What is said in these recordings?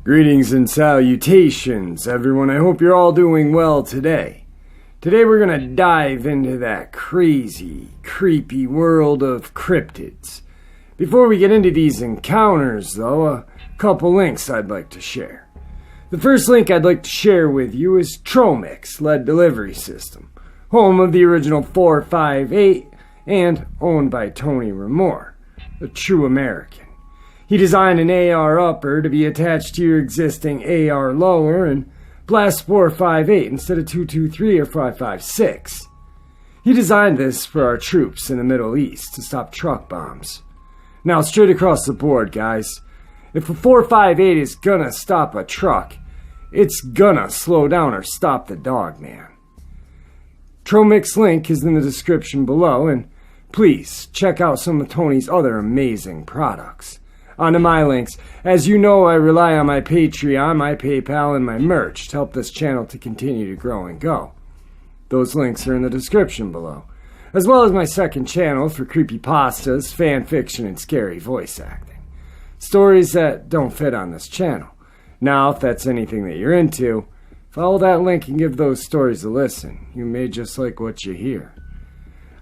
Greetings and salutations, everyone. I hope you're all doing well today. Today we're going to dive into that crazy, creepy world of cryptids. Before we get into these encounters, though, a couple links I'd like to share. The first link I'd like to share with you is Tromix Lead Delivery System, home of the original 458 and owned by Tony Remore, a true American. He designed an AR upper to be attached to your existing AR lower and blast 458 instead of 223 or 556. He designed this for our troops in the Middle East to stop truck bombs. Now, straight across the board, guys, if a 458 is gonna stop a truck, it's gonna slow down or stop the dog man. Tromix link is in the description below, and please check out some of Tony's other amazing products. On to my links. As you know, I rely on my Patreon, my PayPal, and my merch to help this channel to continue to grow and go. Those links are in the description below, as well as my second channel for creepypastas, fan fiction, and scary voice acting. Stories that don't fit on this channel. Now, if that's anything that you're into, follow that link and give those stories a listen. You may just like what you hear.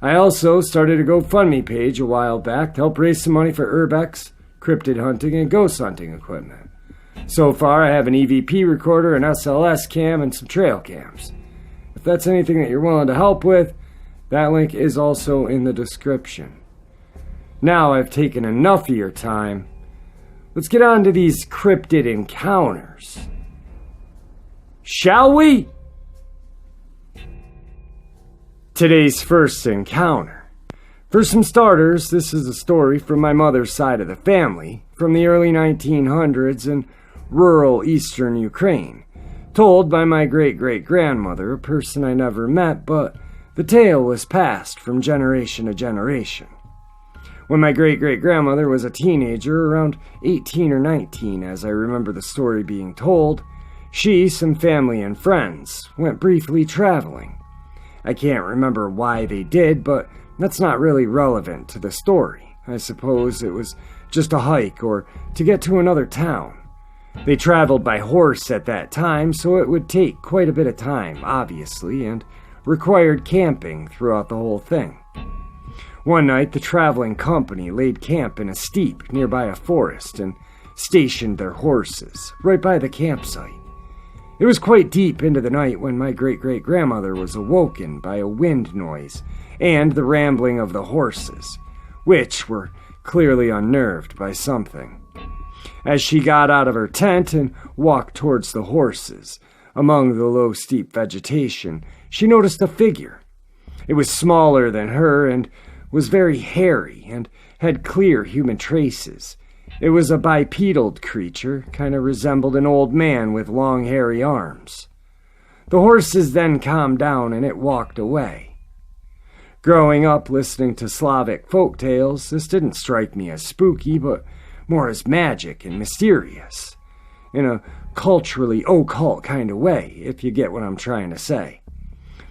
I also started a GoFundMe page a while back to help raise some money for Urbex, cryptid hunting, and ghost hunting equipment. So far, I have an EVP recorder, an SLS cam, and some trail cams. If that's anything that you're willing to help with, that link is also in the description. Now I've taken enough of your time. Let's get on to these cryptid encounters. Shall we? Today's first encounter. For some starters, this is a story from my mother's side of the family, from the early 1900s in rural eastern Ukraine, told by my great-great-grandmother, a person I never met, but the tale was passed from generation to generation. When my great-great-grandmother was a teenager, around 18 or 19, as I remember the story being told, she, some family and friends, went briefly traveling. I can't remember why they did, but that's not really relevant to the story. I suppose it was just a hike or to get to another town. They traveled by horse at that time, so it would take quite a bit of time, obviously, and required camping throughout the whole thing. One night, the traveling company laid camp in a steep nearby a forest and stationed their horses right by the campsite. It was quite deep into the night when my great-great-grandmother was awoken by a wind noise and the rambling of the horses, which were clearly unnerved by something. As she got out of her tent and walked towards the horses, among the low, steep vegetation, she noticed a figure. It was smaller than her and was very hairy and had clear human traces. It was a bipedal creature, kind of resembled an old man with long, hairy arms. The horses then calmed down and it walked away. Growing up listening to Slavic folk tales, this didn't strike me as spooky, but more as magic and mysterious, in a culturally occult kind of way, if you get what I'm trying to say.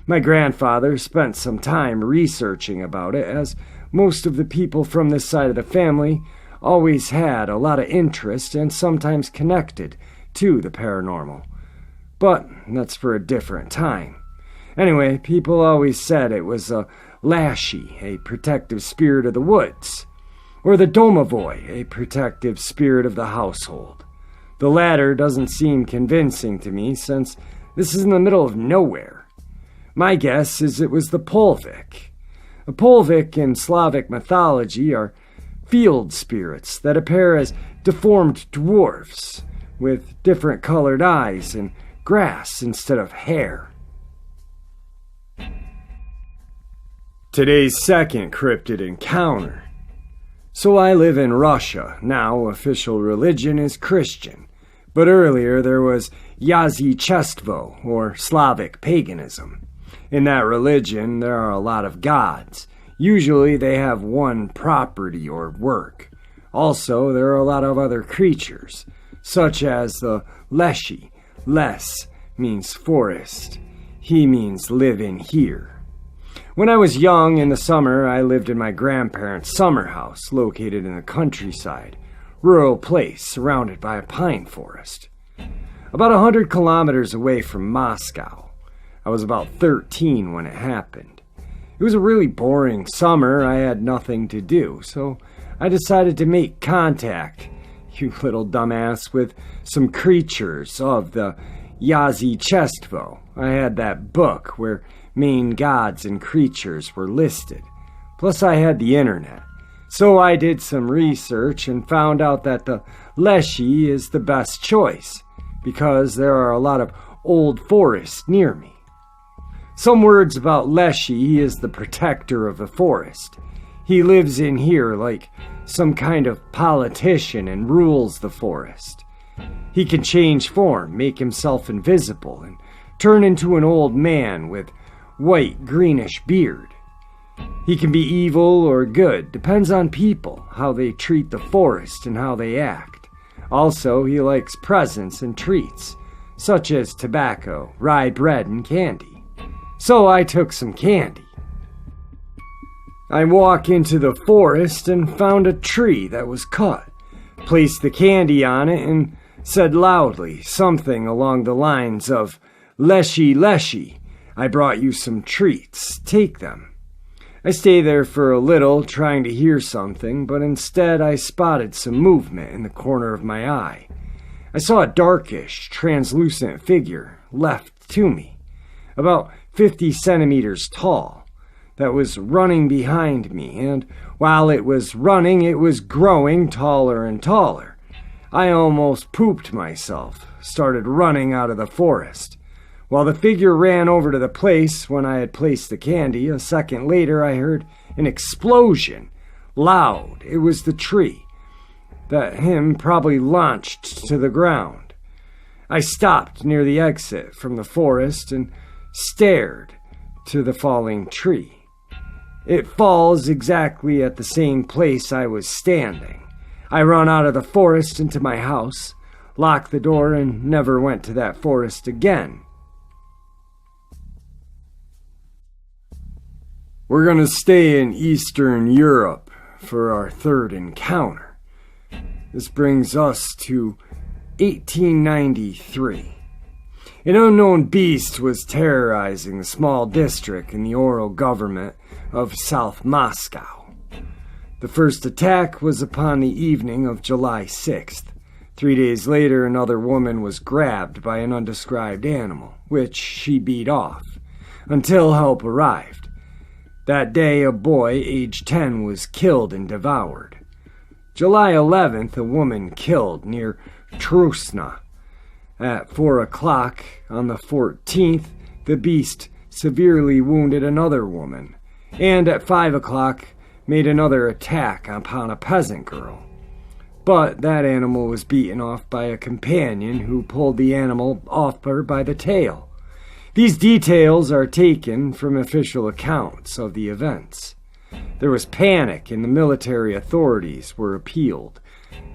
My grandfather spent some time researching about it, as most of the people from this side of the family always had a lot of interest and sometimes connected to the paranormal. But that's for a different time. Anyway, people always said it was a Lashy, a protective spirit of the woods, or the Domovoi, a protective spirit of the household. The latter doesn't seem convincing to me, since this is in the middle of nowhere. My guess is it was the Polvik. A Polvik in Slavic mythology are field spirits that appear as deformed dwarfs, with different colored eyes and grass instead of hair. Today's second cryptid encounter. So I live in Russia. Now official religion is Christian, but earlier there was Yazychestvo, or Slavic paganism. In that religion, there are a lot of gods. Usually they have one property or work. Also, there are a lot of other creatures, such as the Leshy. Les means forest. He means live in here. When I was young in the summer, I lived in my grandparents' summer house located in the countryside, rural place surrounded by a pine forest. About 100 kilometers away from Moscow. I was about 13 when it happened. It was a really boring summer. I had nothing to do, so I decided to make contact, you little dumbass, with some creatures of the Yazychestvo. I had that book where main gods and creatures were listed. Plus I had the internet. So I did some research and found out that the Leshy is the best choice, because there are a lot of old forests near me. Some words about Leshy: he is the protector of the forest. He lives in here like some kind of politician and rules the forest. He can change form, make himself invisible, and turn into an old man with white greenish beard. He can be evil or good, depends on people, how they treat the forest and how they act. Also, he likes presents and treats, such as tobacco, rye bread, and candy. So I took some candy. I walked into the forest and found a tree that was cut, placed the candy on it, and said loudly something along the lines of, "Leshy, Leshy, I brought you some treats, take them." I stayed there for a little, trying to hear something, but instead I spotted some movement in the corner of my eye. I saw a darkish, translucent figure left to me, about 50 centimeters tall, that was running behind me, and while it was running, it was growing taller and taller. I almost pooped myself, started running out of the forest. While the figure ran over to the place when I had placed the candy, a second later I heard an explosion. Loud. It was the tree that him probably launched to the ground. I stopped near the exit from the forest and stared to the falling tree. It falls exactly at the same place I was standing. I run out of the forest into my house, locked the door, and never went to that forest again. We're going to stay in Eastern Europe for our third encounter. This brings us to 1893. An unknown beast was terrorizing the small district in the Oral government of South Moscow. The first attack was upon the evening of July 6th. 3 days later, another woman was grabbed by an undescribed animal, which she beat off, until help arrived. That day, a boy, age 10, was killed and devoured. July 11th, a woman killed near Trusna. At 4 o'clock on the 14th, the beast severely wounded another woman, and at 5 o'clock made another attack upon a peasant girl. But that animal was beaten off by a companion who pulled the animal off her by the tail. These details are taken from official accounts of the events. There was panic, and the military authorities were appealed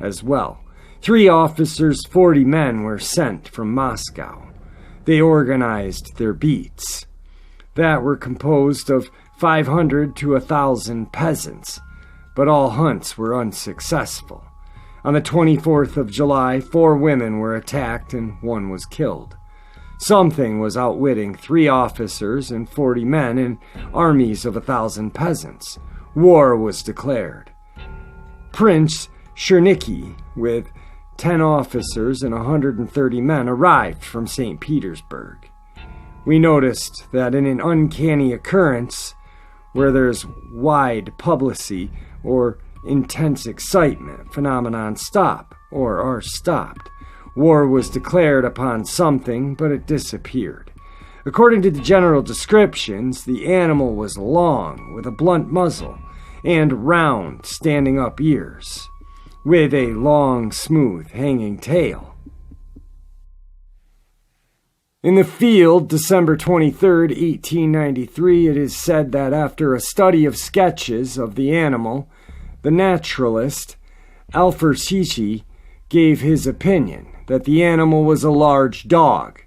as well. 3 officers, 40 men were sent from Moscow. They organized their beats that were composed of 500 to 1,000 peasants, but all hunts were unsuccessful. On the 24th of July, 4 women were attacked and 1 was killed. Something was outwitting 3 officers and 40 men and armies of 1,000 peasants. War was declared. Prince Chernicki, with 10 officers and 130 men, arrived from St. Petersburg. We noticed that in an uncanny occurrence, where there's wide publicity or intense excitement, phenomenon stop or are stopped. War was declared upon something, but it disappeared. According to the general descriptions, the animal was long, with a blunt muzzle, and round, standing-up ears, with a long, smooth, hanging tail. In the field, December 23, 1893, it is said that after a study of sketches of the animal, the naturalist Alfershichi gave his opinion that the animal was a large dog.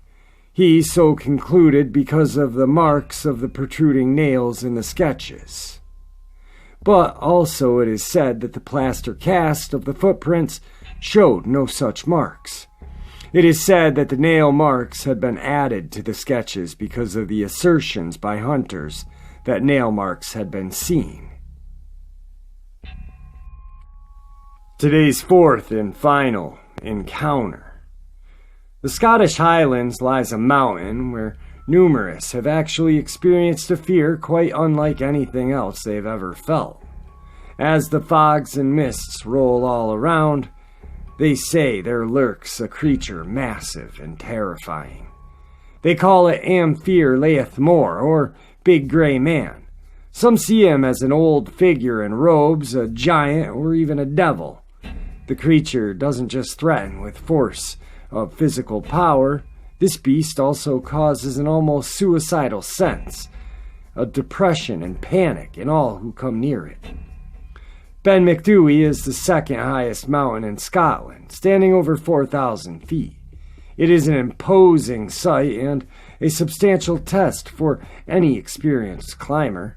He so concluded because of the marks of the protruding nails in the sketches. But also it is said that the plaster cast of the footprints showed no such marks. It is said that the nail marks had been added to the sketches because of the assertions by hunters that nail marks had been seen. Today's fourth and final encounter. The Scottish Highlands lies a mountain where numerous have actually experienced a fear quite unlike anything else they've ever felt. As the fogs and mists roll all around, they say there lurks a creature massive and terrifying. They call it Amphir Laeth Mor, or Big Gray Man. Some see him as an old figure in robes, a giant, or even a devil. The creature doesn't just threaten with force of physical power. This beast also causes an almost suicidal sense, a depression and panic in all who come near it. Ben Macdui is the second highest mountain in Scotland, standing over 4,000 feet. It is an imposing sight and a substantial test for any experienced climber.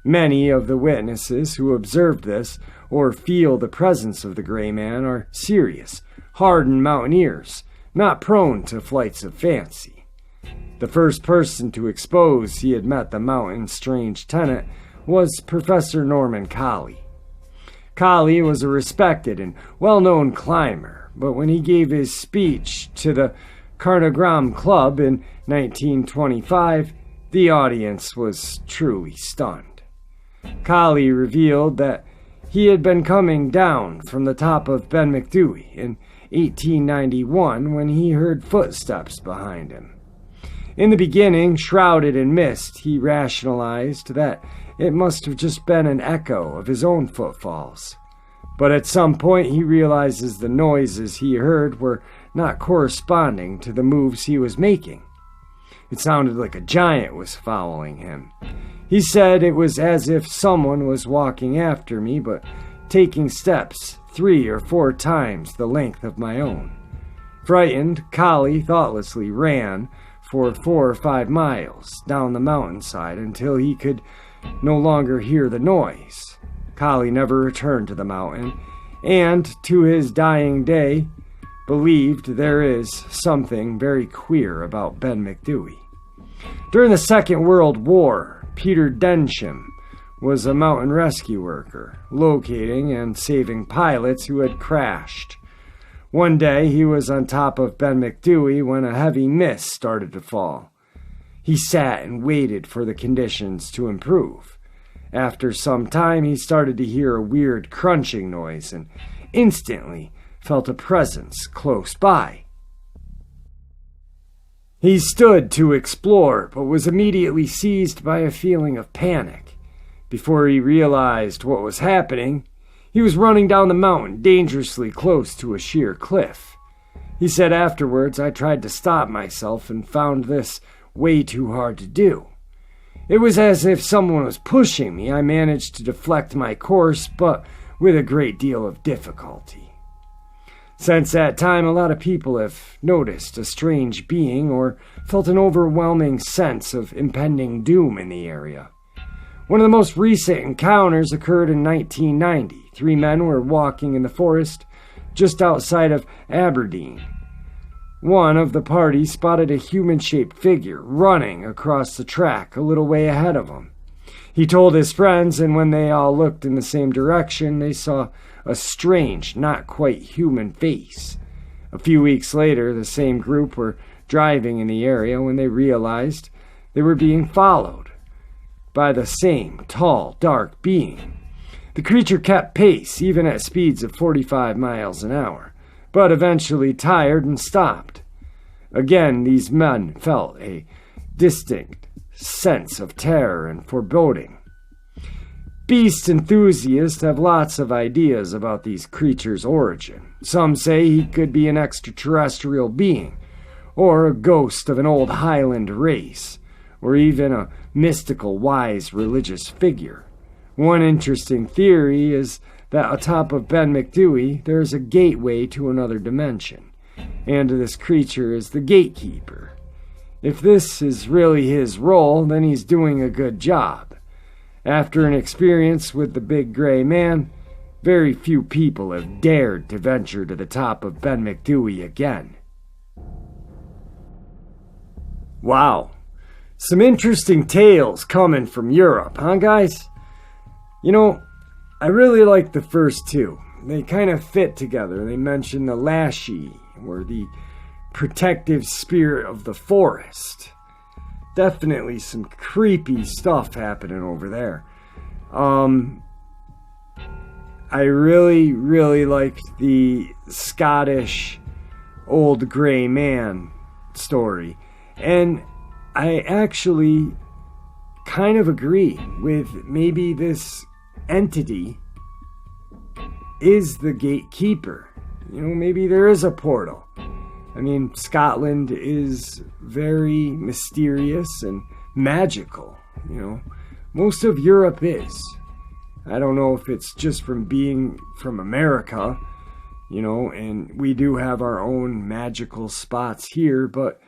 Many of the witnesses who observed this or feel the presence of the gray man are serious, hardened mountaineers, not prone to flights of fancy. The first person to expose he had met the mountain's strange tenant was Professor Norman Colley. Colley was a respected and well-known climber, but when he gave his speech to the Carnagram Club in 1925, the audience was truly stunned. Colley revealed that he had been coming down from the top of Ben Macdui in 1891 when he heard footsteps behind him. In the beginning, shrouded in mist, he rationalized that it must have just been an echo of his own footfalls. But at some point he realizes the noises he heard were not corresponding to the moves he was making. It sounded like a giant was following him. He said it was as if someone was walking after me, but taking steps 3 or 4 times the length of my own. Frightened, Colley thoughtlessly ran for 4 or 5 miles down the mountainside until he could no longer hear the noise. Colley never returned to the mountain, and to his dying day, believed there is something very queer about Ben Macdui. During the Second World War, Peter Densham was a mountain rescue worker, locating and saving pilots who had crashed. One day he was on top of Ben Macdui when a heavy mist started to fall. He sat and waited for the conditions to improve. After some time, he started to hear a weird crunching noise and instantly felt a presence close by. He stood to explore, but was immediately seized by a feeling of panic. Before he realized what was happening, he was running down the mountain dangerously close to a sheer cliff. He said afterwards, "I tried to stop myself and found this way too hard to do. It was as if someone was pushing me. I managed to deflect my course, but with a great deal of difficulty." Since that time, a lot of people have noticed a strange being or felt an overwhelming sense of impending doom in the area. One of the most recent encounters occurred in 1990. 3 men were walking in the forest just outside of Aberdeen. One of the party spotted a human-shaped figure running across the track a little way ahead of him. He told his friends, and when they all looked in the same direction, they saw a strange, not quite human face. A few weeks later, the same group were driving in the area when they realized they were being followed by the same tall, dark being. The creature kept pace, even at speeds of 45 miles an hour, but eventually tired and stopped. Again, these men felt a distinct sense of terror and foreboding. Beast enthusiasts have lots of ideas about these creatures' origin. Some say he could be an extraterrestrial being, or a ghost of an old Highland race, or even a mystical, wise religious figure. One interesting theory is that atop of Ben Macdui there is a gateway to another dimension, and this creature is the gatekeeper. If this is really his role, then he's doing a good job. After an experience with the big gray man, very few people have dared to venture to the top of Ben McDewey again. Wow, some interesting tales coming from Europe, huh guys? You know, I really like the first two. They kind of fit together. They mention the Lashy, or the protective spirit of the forest. Definitely some creepy stuff happening over there. I really liked the Scottish old gray man story. And I actually kind of agree with maybe this entity is the gatekeeper. You know, maybe there is a portal. I mean, Scotland is very mysterious and magical, you know. Most of Europe is. I don't know if it's just from being from America, you know, and we do have our own magical spots here, but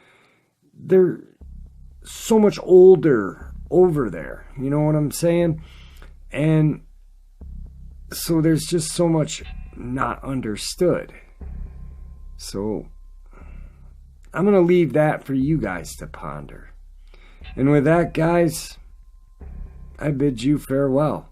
they're so much older over there, you know what I'm saying? And so there's just so much not understood. So I'm going to leave that for you guys to ponder. And with that, guys, I bid you farewell.